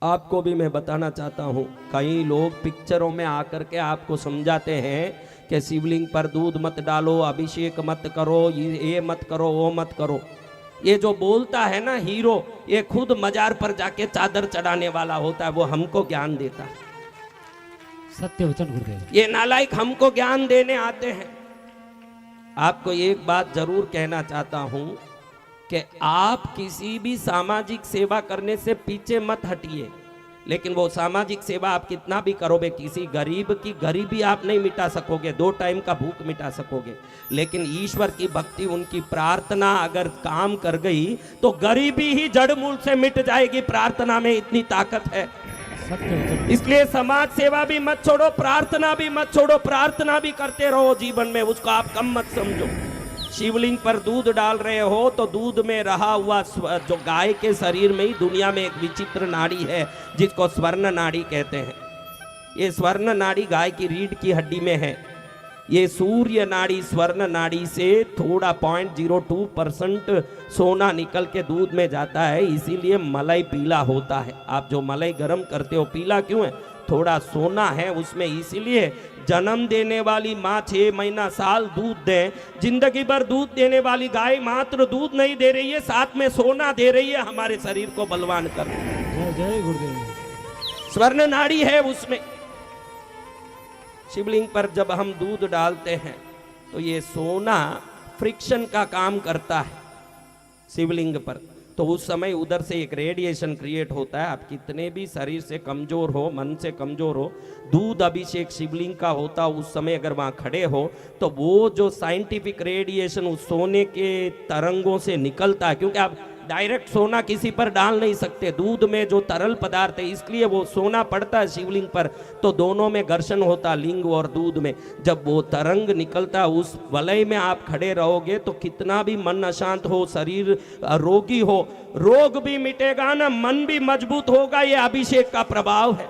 आपको भी मैं बताना चाहता हूँ, कई लोग पिक्चरों में आकर के आपको समझाते हैं कि शिवलिंग पर दूध मत डालो, अभिषेक मत करो, ये मत करो, वो मत करो। ये जो बोलता है ना हीरो, ये खुद मजार पर जाके चादर चढ़ाने वाला होता है, वो हमको ज्ञान देता है। सत्य वचन गुरुदेव। ये नालायक हमको ज्ञान देने आते हैं। आपको एक बात जरूर कहना चाहता हूं कि आप किसी भी सामाजिक सेवा करने से पीछे मत हटिए, लेकिन वो सामाजिक सेवा आप कितना भी करोगे, किसी गरीब की गरीबी आप नहीं मिटा सकोगे, 2 टाइम का भूख मिटा सकोगे, लेकिन ईश्वर की भक्ति, उनकी प्रार्थना अगर काम कर गई तो गरीबी ही जड़ मूल से मिट जाएगी। प्रार्थना में इतनी ताकत है। इसलिए समाज सेवा भी मत छोड़ो, प्रार्थना भी मत छोड़ो, प्रार्थना भी करते रहो जीवन में, उसको आप कम मत समझो। शिवलिंग पर दूध डाल रहे हो तो दूध में रहा हुआ जो गाय के शरीर में ही दुनिया में एक विचित्र नाड़ी है जिसको स्वर्ण नाड़ी कहते हैं। ये स्वर्ण नाड़ी गाय की रीढ़ की हड्डी में है। ये सूर्य नाड़ी स्वर्ण नाड़ी से थोड़ा 0.02% सोना निकल के दूध में जाता है, इसीलिए मलाई पीला होता है। आप जो मलाई गर्म करते हो पीला क्यों है? थोड़ा सोना है उसमें। इसीलिए जन्म देने वाली माँ 6 महीना साल दूध दे, जिंदगी भर दूध देने वाली गाय मात्र दूध नहीं दे रही है, साथ में सोना दे रही है, हमारे शरीर को बलवान कर रही है। जय गुरुदेव। स्वर्ण नाड़ी है उसमें। शिवलिंग पर जब हम दूध डालते हैं तो ये सोना फ्रिक्शन का काम करता है शिवलिंग पर, तो उस समय उधर से एक रेडिएशन क्रिएट होता है। आप कितने भी शरीर से कमजोर हो, मन से कमजोर हो, दूध अभिषेक शिवलिंग का होता, उस समय अगर वहाँ खड़े हो तो वो जो साइंटिफिक रेडिएशन उस सोने के तरंगों से निकलता है, क्योंकि आप डायरेक्ट सोना किसी पर डाल नहीं सकते, दूध में जो तरल पदार्थ है, इसलिए वो सोना पड़ता है शिवलिंग पर, तो दोनों में घर्षण होता, लिंग और दूध में। जब वो तरंग निकलता, उस वलय में आप खड़े रहोगे तो कितना भी मन अशांत हो, शरीर रोगी हो, रोग भी मिटेगा ना, मन भी मजबूत होगा। ये अभिषेक का प्रभाव है।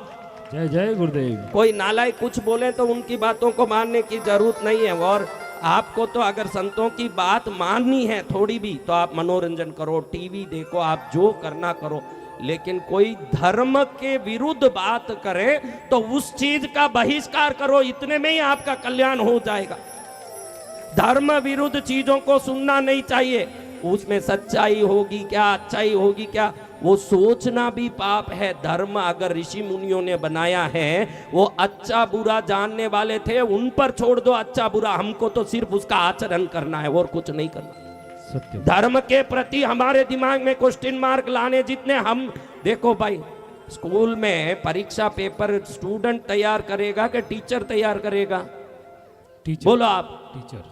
जय जय गुरुदेव। कोई नालायक कुछ बोले तो उनकी बातों को मानने की जरूरत नहीं है। और आपको तो अगर संतों की बात माननी है थोड़ी भी, तो आप मनोरंजन करो, टीवी देखो, आप जो करना करो, लेकिन कोई धर्म के विरुद्ध बात करे तो उस चीज का बहिष्कार करो, इतने में ही आपका कल्याण हो जाएगा। धर्म विरुद्ध चीजों को सुनना नहीं चाहिए। उसमें सच्चाई होगी क्या, अच्छाई होगी क्या, वो सोचना भी पाप है। धर्म अगर ऋषि मुनियों ने बनाया है, वो अच्छा बुरा जानने वाले थे, उन पर छोड़ दो अच्छा बुरा, हमको तो सिर्फ उसका आचरण करना है और कुछ नहीं करना। सत्य। धर्म के प्रति हमारे दिमाग में क्वेश्चन मार्क लाने जितने हम, देखो भाई, स्कूल में परीक्षा पेपर स्टूडेंट तैयार करेगा कि टीचर तैयार करेगा? टीचर। बोलो आप। टीचर।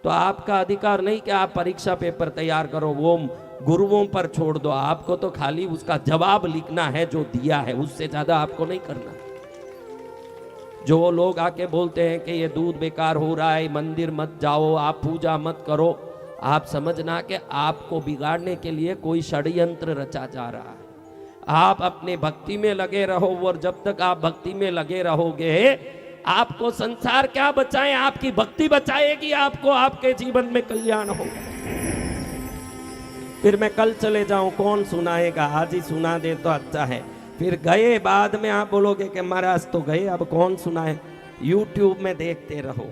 तो आपका अधिकार नहीं कि आप परीक्षा पेपर तैयार करो, वो गुरुओं पर छोड़ दो। आपको तो खाली उसका जवाब लिखना है जो दिया है, उससे ज्यादा आपको नहीं करना। जो लोग आके बोलते हैं कि ये दूध बेकार हो रहा है, मंदिर मत जाओ, आप पूजा मत करो, आप समझना कि आपको बिगाड़ने के लिए कोई षड्यंत्र रचा जा रहा है। आप अपने भक्ति में लगे रहो, और जब तक आप भक्ति में लगे रहोगे, आपको संसार क्या बचाए, आपकी भक्ति बचाएगी आपको, आपके जीवन में कल्याण होगा। फिर मैं कल चले जाऊं, कौन सुनाएगा? आज ही सुना दे तो अच्छा है। फिर गए बाद में आप बोलोगे कि महाराज तो गए, अब कौन सुनाए? YouTube में देखते रहो।